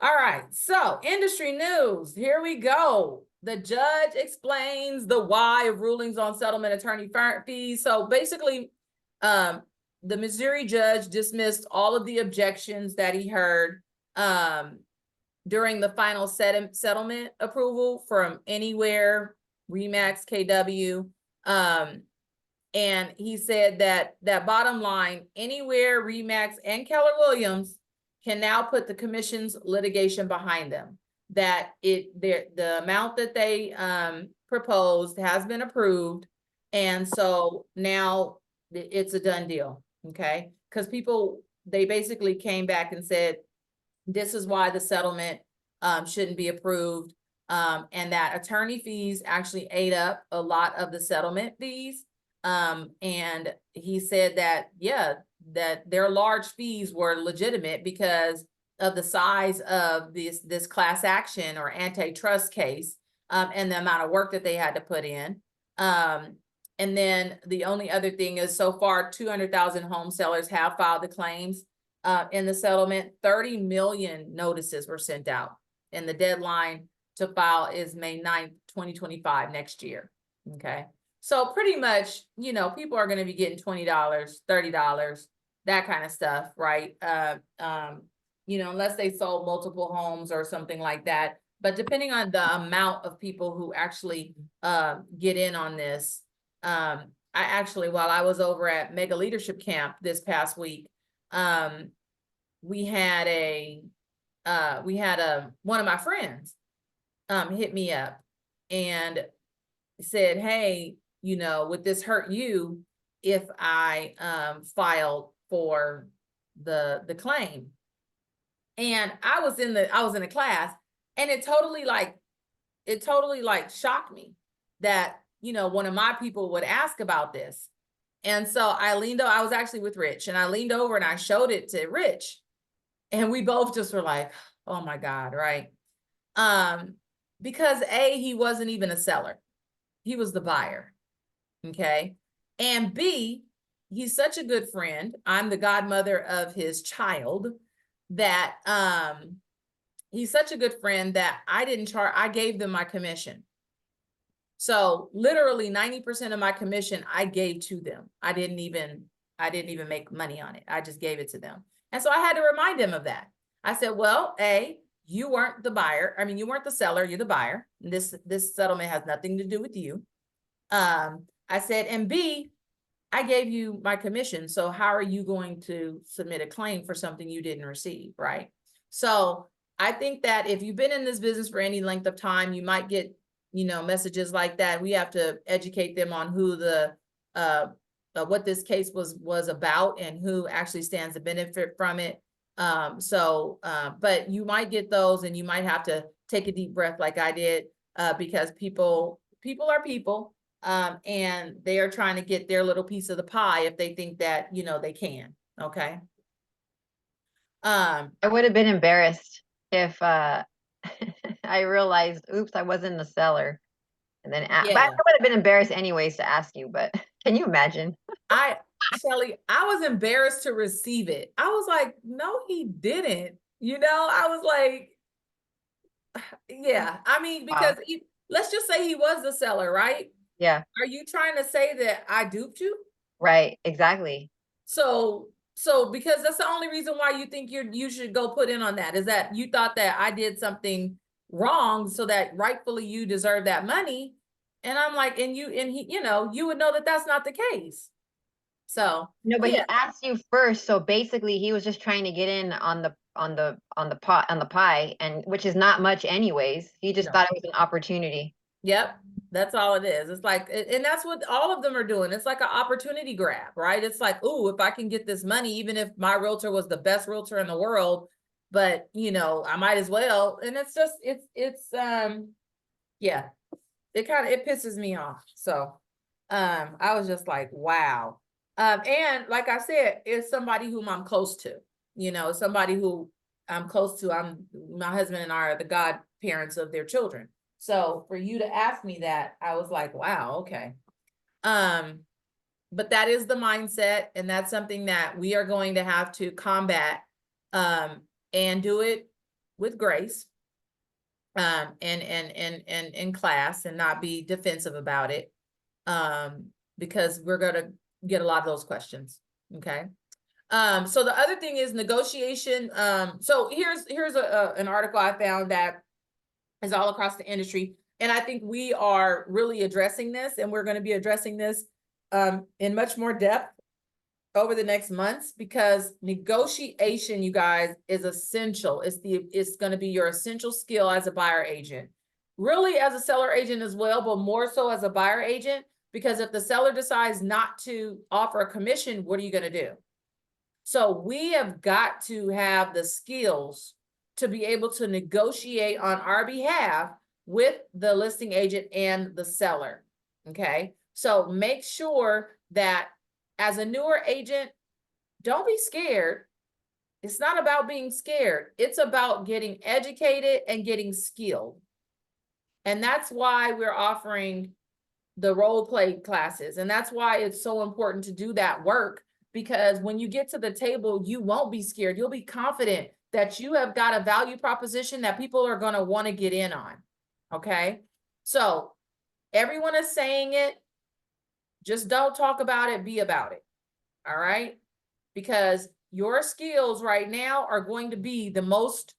All right, so industry news, here we go. The judge explains the why of rulings on settlement attorney fees. So basically, the Missouri judge dismissed all of the objections that he heard during the final settlement approval from Anywhere, Remax, KW. And he said that bottom line, Anywhere, Remax, and Keller Williams can now put the commission's litigation behind them. That the amount that they proposed has been approved, and so now it's a done deal. Okay, because they basically came back and said this is why the settlement shouldn't be approved, and that attorney fees actually ate up a lot of the settlement fees. And he said that, yeah, that their large fees were legitimate because of the size of this class action or antitrust case, and the amount of work that they had to put in. And then the only other thing is, so far, 200,000 home sellers have filed the claims in the settlement. 30 million notices were sent out, and the deadline to file is May 9th, 2025, next year. Okay. So pretty much, people are going to be getting $20, $30, that kind of stuff, right? Unless they sold multiple homes or something like that. But depending on the amount of people who actually get in on this, I actually, while I was over at Mega Leadership Camp this past week, we had one of my friends hit me up and said, hey, would this hurt you if I filed for the claim? And I was in a class, and it totally shocked me that one of my people would ask about this. And so I was actually with Rich, and I leaned over and I showed it to Rich, and we both just were like, oh my God, right? Because he wasn't even a seller, he was the buyer. Okay. And B, he's such a good friend. I'm the godmother of his child, that he's such a good friend that I didn't charge, I gave them my commission. So literally 90% of my commission I gave to them. I didn't even make money on it. I just gave it to them. And so I had to remind him of that. I said, well, you weren't the buyer. I mean, you weren't the seller, you're the buyer. This settlement has nothing to do with you. I said, and B, I gave you my commission. So how are you going to submit a claim for something you didn't receive, right? So I think that if you've been in this business for any length of time, you might get, messages like that. We have to educate them on who what this case was about and who actually stands to benefit from it. But you might get those, and you might have to take a deep breath like I did, because people are people. And they are trying to get their little piece of the pie if they think that, they can. Okay. I would have been embarrassed if I realized, oops, I wasn't the seller. And then, but I would have been embarrassed anyways to ask you, but can you imagine? Shelly, I was embarrassed to receive it. I was like, no, he didn't. I was like, yeah, I mean, because let's just say he was the seller, right? Yeah. Are you trying to say that I duped you? Right, exactly. So because that's the only reason why you think you should go put in on that, is that you thought that I did something wrong so that rightfully you deserve that money. And I'm like, and he, you would know that that's not the case. So no, but he asked you first. So basically he was just trying to get in on the pie, and which is not much anyways. He just thought it was an opportunity. Yep. That's all it is. It's like, and that's what all of them are doing. It's like an opportunity grab, right? It's like, oh, if I can get this money, even if my realtor was the best realtor in the world, but I might as well. And it's just, yeah, it pisses me off. So, I was just like, wow. And like I said, it's somebody whom I'm close to. you know, somebody who I'm close to. My husband and I are the godparents of their children. So for you to ask me that, I was like, wow, okay. But that is the mindset, and that's something that we are going to have to combat, and do it with grace, and in class, and not be defensive about it, because we're going to get a lot of those questions. Okay. So the other thing is negotiation. So here's an article I found that is all across the industry, and I think we are really addressing this, and we're going to be addressing this in much more depth over the next months, because negotiation, you guys, is essential. It's going to be your essential skill as a buyer agent, really as a seller agent as well, but more so as a buyer agent, because if the seller decides not to offer a commission, what are you going to do? So we have got to have the skills to be able to negotiate on our behalf with the listing agent and the seller. Okay. So make sure that as a newer agent, don't be scared. It's not about being scared. It's about getting educated and getting skilled. And that's why we're offering the role play classes. And that's why it's so important to do that work, because when you get to the table, you won't be scared. You'll be confident that you have got a value proposition that people are going to want to get in on. Okay. So everyone is saying it. Just don't talk about it, be about it. All right. Because your skills right now are going to be the most,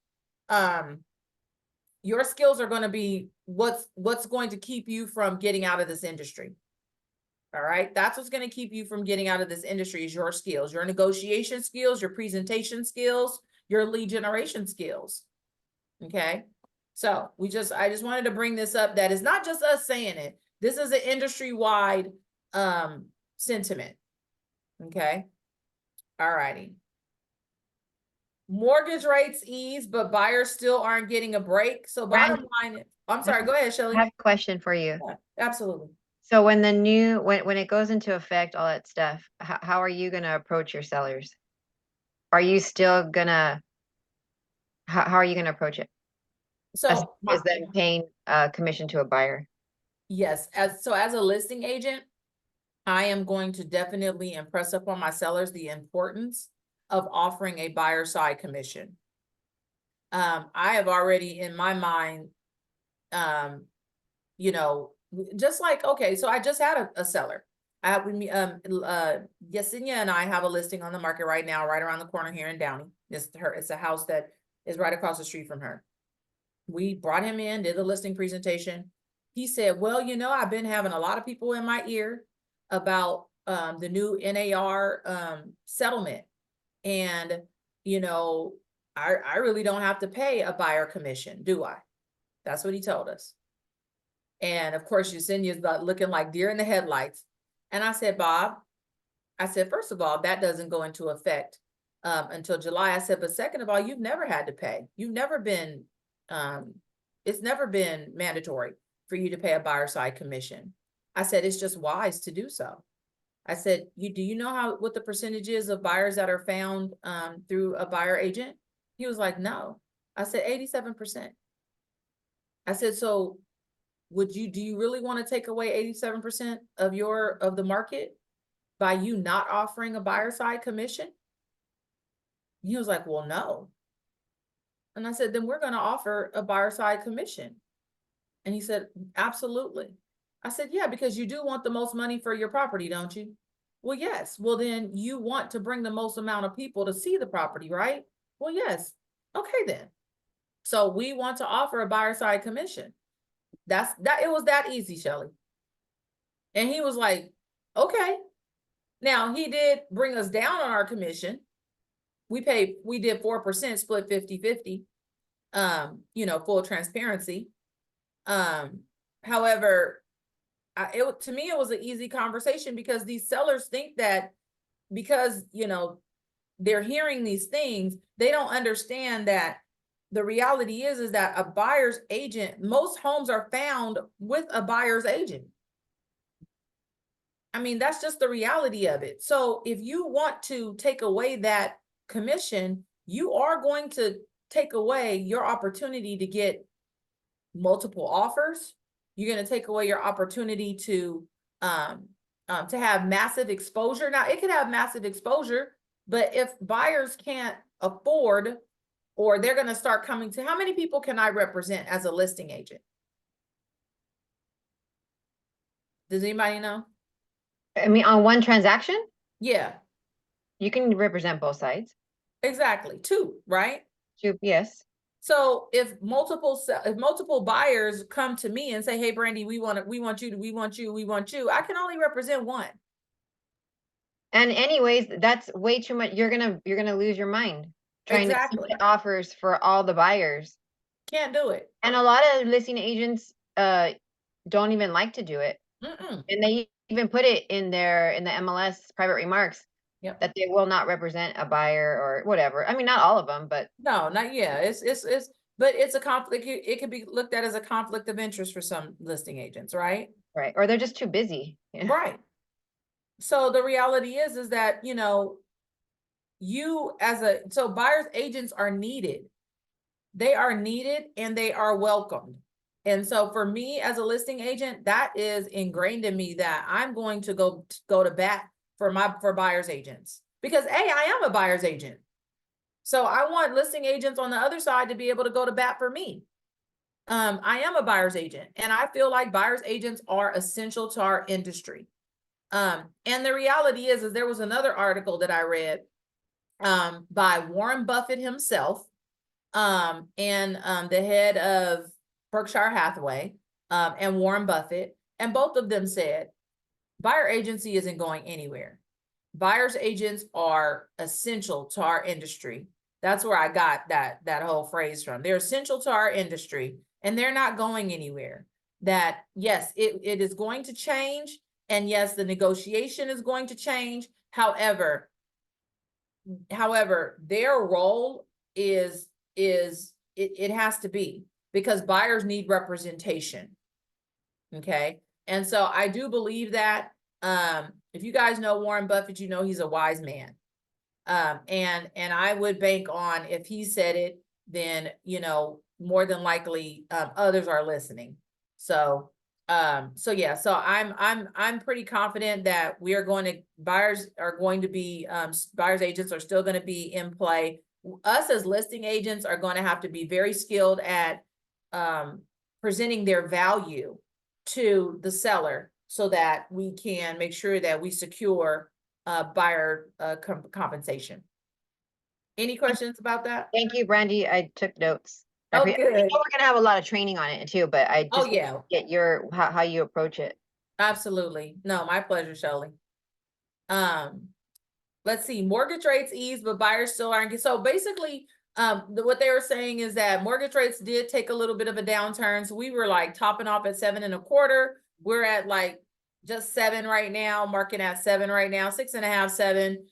your skills are going to be what's going to keep you from getting out of this industry. All right. That's what's going to keep you from getting out of this industry, is your skills, your negotiation skills, your presentation skills, your lead generation skills. Okay. So I just wanted to bring this up. That is not just us saying it. This is an industry-wide sentiment. Okay. All righty. Mortgage rates ease, but buyers still aren't getting a break. So bottom line, I'm sorry, go ahead, Shelley. I have a question for you. Yeah, absolutely. So when when it goes into effect, all that stuff, how are you going to approach your sellers? Are you still gonna, how are you going to approach it? So Is that paying commission to a buyer? yes, as a listing agent, I am going to definitely impress upon my sellers the importance of offering a buyer side commission. I have already in my mind, you know, just like, okay, so I just had a seller. I have with me, Yesenia and I have a listing on the market right now, right around the corner here in Downey. It's a house that is right across the street from her. We brought him in, did the listing presentation. He said, well, you know, I've been having a lot of people in my ear about the new NAR settlement. And, you know, I really don't have to pay a buyer commission, do I? That's what he told us. And of course, Yesenia's looking like deer in the headlights. And I said, Bob, I said, first of all, that doesn't go into effect until July. I said, but second of all, you've never had to pay. You've never been, it's never been mandatory for you to pay a buyer side commission. I said, it's just wise to do so. I said, do you know what the percentage is of buyers that are found through a buyer agent? He was like, no. I said, 87%. I said, so do you really want to take away 87% of the market by you not offering a buyer side commission? He was like, well, no. And I said, then we're going to offer a buyer side commission. And he said, absolutely. I said, yeah, because you do want the most money for your property, don't you? Well, yes. Well, then you want to bring the most amount of people to see the property, right? Well, yes. Okay, then. So we want to offer a buyer side commission. It was that easy, Shelley. And he was like, okay. Now he did bring us down on our commission. We did 4%, split 50-50, you know, full transparency. However, to me, it was an easy conversation, because these sellers think that because, you know, they're hearing these things, they don't understand that the reality is that a buyer's agent, most homes are found with a buyer's agent. I mean, that's just the reality of it. So if you want to take away that commission, you are going to take away your opportunity to get multiple offers. You're going to take away your opportunity to have massive exposure. Now, it could have massive exposure, but if buyers can't afford, or they're going to start coming to, how many people can I represent as a listing agent? Does anybody know? I mean, on one transaction, Yeah, you can represent both sides. exactly. Two, right? Two, yes. So if multiple buyers come to me and say, "Hey, Brandy, we want you," I can only represent one. And anyways, that's way too much. You're gonna lose your mind trying to Exactly. submit offers for all the buyers. Can't do it. And a lot of listing agents don't even like to do it. Mm-mm. And they even put it in the MLS private remarks Yep. that they will not represent a buyer or whatever. I mean, not all of them, but No, not yeah. But it's a conflict. It can be looked at as a conflict of interest for some listing agents, right? right. Or they're just too busy. Yeah. Right. So the reality is that, you know, so buyers agents are needed. They are needed and they are welcomed. And so for me as a listing agent, that is ingrained in me that I'm going to go to bat for buyers agents, because I am a buyer's agent. So I want listing agents on the other side to be able to go to bat for me. I am a buyer's agent, and I feel like buyer's agents are essential to our industry. And the reality is there was another article that I read by Warren Buffett himself, and the head of Berkshire Hathaway, and Warren Buffett, and both of them said, buyer agency isn't going anywhere. Buyer's agents are essential to our industry. That's where I got that whole phrase from. They're essential to our industry, and they're not going anywhere. That yes, it is going to change, and yes, the negotiation is going to change. However, their role is it has to be, because buyers need representation. Okay. And so I do believe that, if you guys know Warren Buffett, you know, he's a wise man. And I would bank on, if he said it, then, you know, more than likely, others are listening. So yeah, so I'm pretty confident that buyers agents are still going to be in play. Us as listing agents are going to have to be very skilled at presenting their value to the seller, so that we can make sure that we secure buyer compensation. Any questions about that? Thank you, Brandy. I took notes. I Oh, know good. we're gonna have a lot of training on it too, but I Oh, just yeah, get your how you approach it. absolutely. No, my pleasure, Shirley. Let's see, mortgage rates ease, but buyers still aren't. So basically, what they were saying is that mortgage rates did take a little bit of a downturn. So we were like topping off at 7.25. We're at like just 7 right now, marking at 7 right now, 6.5, 7.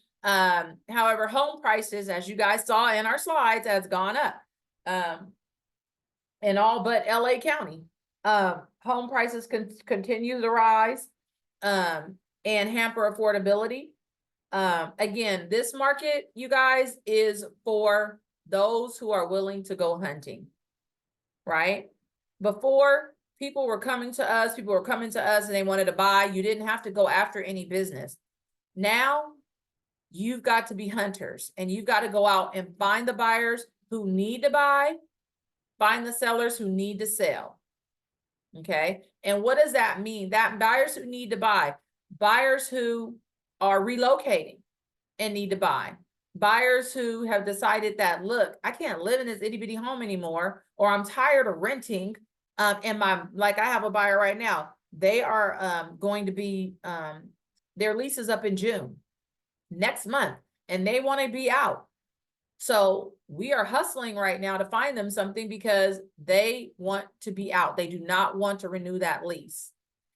However, home prices, as you guys saw in our slides, has gone up. In all but LA County, home prices continue to rise, and hamper affordability. Again, this market, you guys, is for those who are willing to go hunting, right? Before, people were coming to us and they wanted to buy. You didn't have to go after any business. Now, you've got to be hunters, and you've got to go out and find the buyers who need to buy, find the sellers who need to sell. Okay. And what does that mean? That buyers who need to buy, buyers who are relocating and need to buy, buyers who have decided that, look, I can't live in this itty bitty home anymore, or I'm tired of renting. And I have a buyer right now. They are going to be, their lease is up in June next month, and they want to be out. So we are hustling right now to find them something, because they want to be out. They do not want to renew that lease,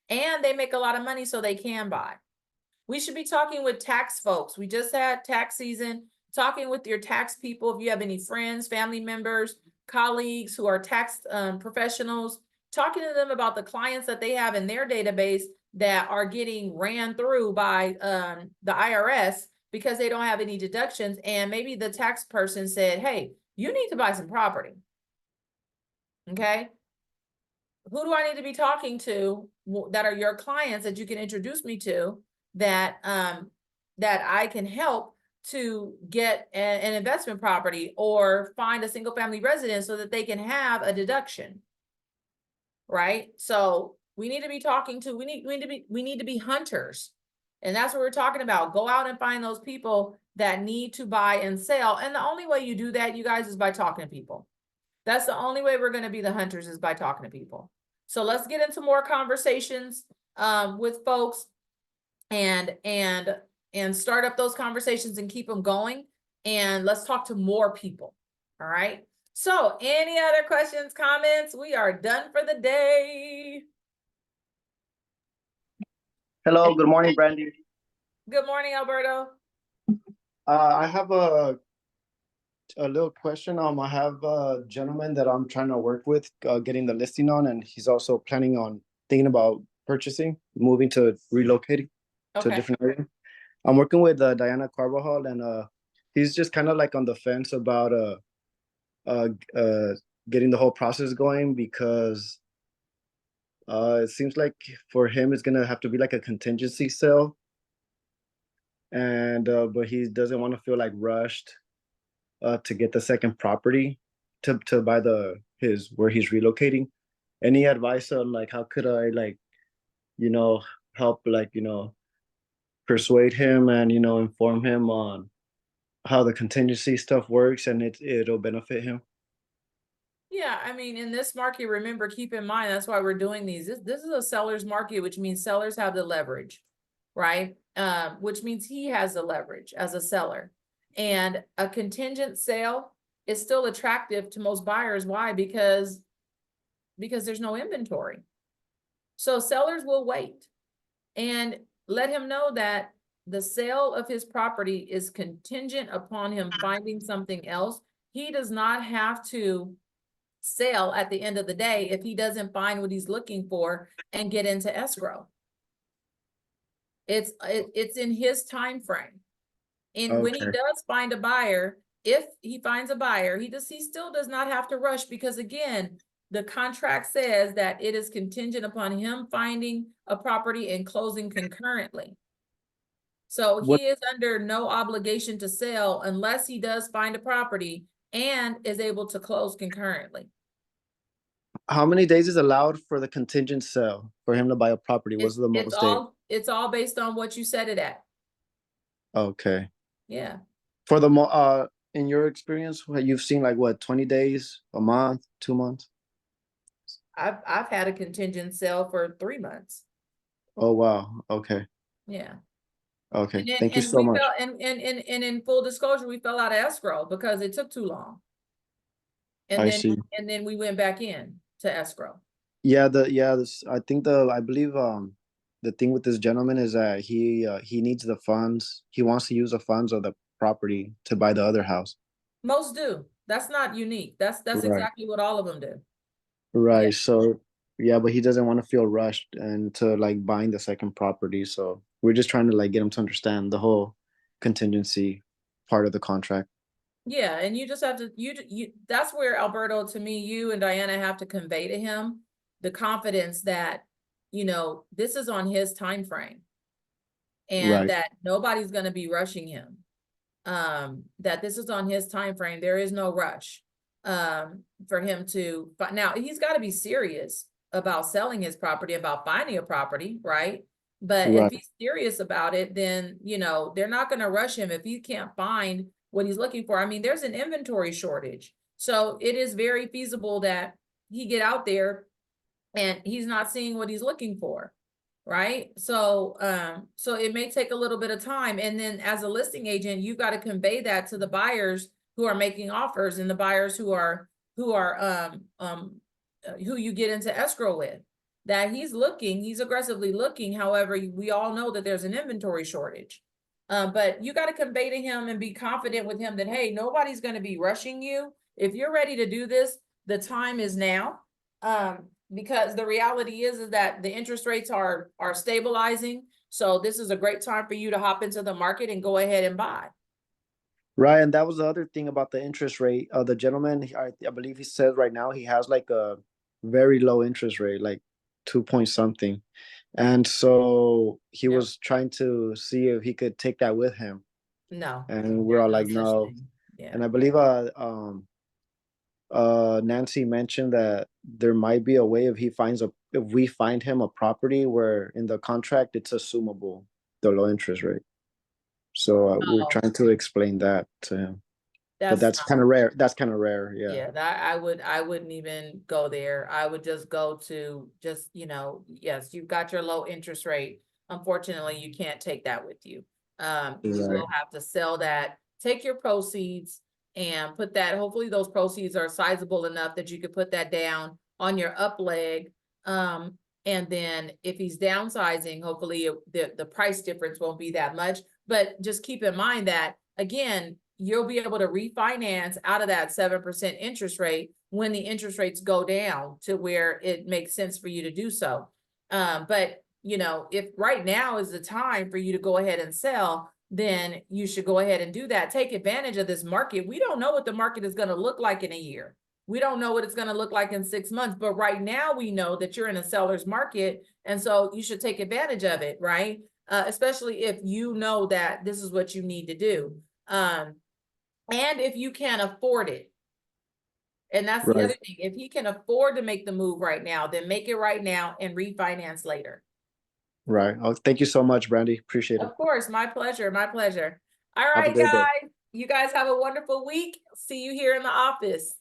and they make a lot of money, so they can buy. We should be talking with tax folks. We just had tax season, talking with your tax people. If you have any friends, family members, colleagues who are tax professionals, talking to them about the clients that they have in their database that are getting ran through by the IRS because they don't have any deductions. And maybe the tax person said, hey, you need to buy some property. Okay. Who do I need to be talking to that are your clients that you can introduce me to that, that I can help to get an investment property or find a single family residence so that they can have a deduction. Right? So we need to be talking to, we need to be hunters. And that's what we're talking about. Go out and find those people that need to buy and sell. And the only way you do that, you guys, is by talking to people. That's the only way we're going to be the hunters, is by talking to people. So let's get into more conversations with folks and start up those conversations and keep them going. And let's talk to more people. All right. So any other questions, comments? We are done for the day. Hello, good morning, Brandy. Good morning, Alberto. I have a little question. I have a gentleman that I'm trying to work with, getting the listing on, and he's also planning on thinking about purchasing, moving to relocating to a different area. I'm working with Diana Carvajal, and he's just kind of like on the fence about getting the whole process going, because it seems like for him it's gonna have to be like a contingency sale, and but he doesn't want to feel like rushed to get the second property to buy his where he's relocating. Any advice on like how could I, like, help, like, persuade him and inform him on how the contingency stuff works and it'll benefit him? Yeah, I mean, in this market, remember, keep in mind, that's why we're doing these. This is a seller's market, which means sellers have the leverage, right? Which means he has the leverage as a seller. And a contingent sale is still attractive to most buyers. Why? Because there's no inventory. So sellers will wait, and let him know that the sale of his property is contingent upon him finding something else. He does not have to sell at the end of the day if he doesn't find what he's looking for and get into escrow. It's in his time frame. And when he does find a buyer, if he finds a buyer, he still does not have to rush, because again, the contract says that it is contingent upon him finding a property and closing concurrently. So he is under no obligation to sell unless he does find a property and is able to close concurrently. How many days is allowed for the contingent sale for him to buy a property? What's the most days? It's all based on what you set it at. Okay. Yeah. For the in your experience, you've seen like what, 20 days, a month, 2 months? I've had a contingent sale for 3 months. Oh wow. Okay. Yeah. Okay. And then, Thank you and so we much. fell, and in full disclosure, we fell out of escrow because it took too long. And I then see. and then we went back in to escrow. Yeah, I believe the thing with this gentleman is that he needs the funds. He wants to use the funds of the property to buy the other house. Most do. That's not unique. That's Right. exactly what all of them do. Right. Yeah. So yeah, but he doesn't want to feel rushed into like buying the second property. So we're just trying to like get him to understand the whole contingency part of the contract. Yeah, and you just have to, that's where, Alberto, to me, you and Diana have to convey to him the confidence that, this is on his time frame, and Right. that nobody's going to be rushing him. That this is on his time frame. There is no rush for him to, but now he's got to be serious about selling his property, about finding a property, right? But if he's serious about it, then, they're not going to rush him if he can't find what he's looking for. I mean, there's an inventory shortage. So it is very feasible that he get out there and he's not seeing what he's looking for. Right. So, so it may take a little bit of time. And then as a listing agent, you've got to convey that to the buyers who are making offers and the buyers who you get into escrow with, that he's aggressively looking. However, we all know that there's an inventory shortage. But you got to convey to him and be confident with him that, hey, nobody's going to be rushing you. If you're ready to do this, the time is now. Because the reality is that the interest rates are stabilizing. So this is a great time for you to hop into the market and go ahead and buy. Right, and that was the other thing about the interest rate. The gentleman, I believe he said right now he has like a very low interest rate, like 2 point something. And so he No. was trying to see if he could take that with him. No. And we're all like, There's no such no. thing. Yeah. And I believe Nancy mentioned that there might be a way if we find him a property where in the contract it's assumable, the low interest rate. So we're Oh. trying to explain that to him. But that's not- kind of rare. That's kind of rare. Yeah. Yeah, that I wouldn't even go there. I would just go to just, yes, you've got your low interest rate. Unfortunately, you can't take that with you. You Right. will have to sell that, take your proceeds and put that, hopefully those proceeds are sizable enough that you could put that down on your up leg. And then if he's downsizing, hopefully the price difference won't be that much. But just keep in mind that, again, you'll be able to refinance out of that 7% interest rate when the interest rates go down to where it makes sense for you to do so. But if right now is the time for you to go ahead and sell, then you should go ahead and do that. Take advantage of this market. We don't know what the market is going to look like in a year. We don't know what it's going to look like in 6 months, but right now we know that you're in a seller's market. And so you should take advantage of it, right? Especially if you know that this is what you need to do. And if you can afford it. And that's the Right. other thing. If he can afford to make the move right now, then make it right now and refinance later. Right. Oh, thank you so much, Brandy. Appreciate it. Of course, my pleasure, my pleasure. All Have a right, great day. guys. You guys have a wonderful week. See you here in the office.